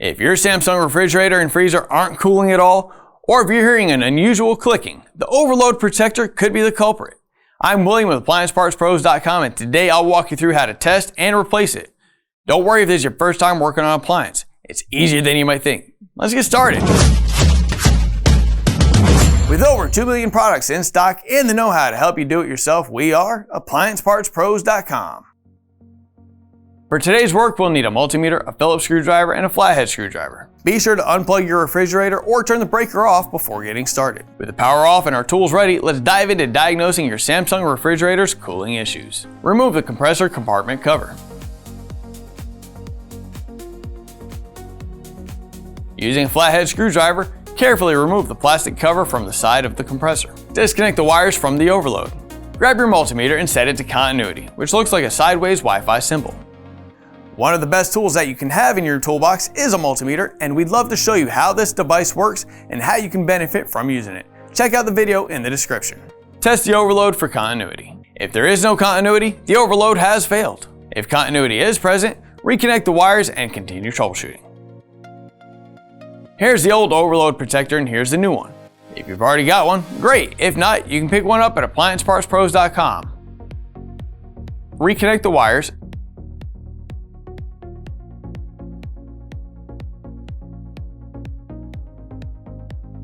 If your Samsung refrigerator and freezer aren't cooling at all, or if you're hearing an unusual clicking, the overload protector could be the culprit. I'm William with AppliancePartsPros.com, and today I'll walk you through how to test and replace it. Don't worry if this is your first time working on an appliance. It's easier than you might think. Let's get started. With over 2 million products in stock and the know-how to help you do it yourself, we are AppliancePartsPros.com. For today's work, we'll need a multimeter, a phillips screwdriver, and a flathead screwdriver. Be sure to unplug your refrigerator or turn the breaker off before getting started. With the power off and our tools ready, let's dive into diagnosing your Samsung refrigerator's cooling issues. Remove the compressor compartment cover. Using a flathead screwdriver, carefully remove the plastic cover from the side of the compressor. Disconnect the wires from the overload. Grab your multimeter and set it to continuity, which looks like a sideways Wi-Fi symbol. One of the best tools that you can have in your toolbox is a multimeter, and we'd love to show you how this device works and how you can benefit from using it. Check out the video in the description. Test the overload for continuity. If there is no continuity, the overload has failed. If continuity is present, reconnect the wires and continue troubleshooting. Here's the old overload protector and here's the new one. If you've already got one, great. If not, you can pick one up at AppliancePartsPros.com. Reconnect the wires.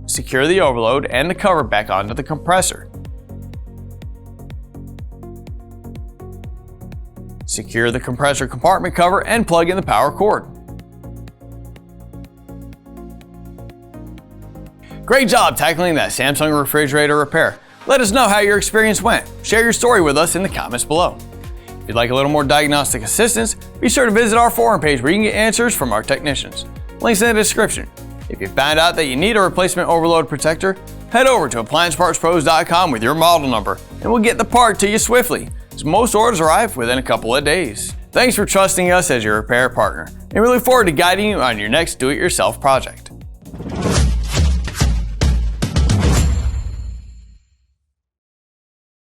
Secure the overload and the cover back onto the compressor. Secure the compressor compartment cover and plug in the power cord. Great job tackling that Samsung refrigerator repair. Let us know how your experience went. Share your story with us in the comments below. If you'd like a little more diagnostic assistance, be sure to visit our forum page where you can get answers from our technicians. Links in the description. If you found out that you need a replacement overload protector, head over to AppliancePartsPros.com with your model number and we'll get the part to you swiftly, as most orders arrive within a couple of days. Thanks for trusting us as your repair partner, and we look forward to guiding you on your next do-it-yourself project.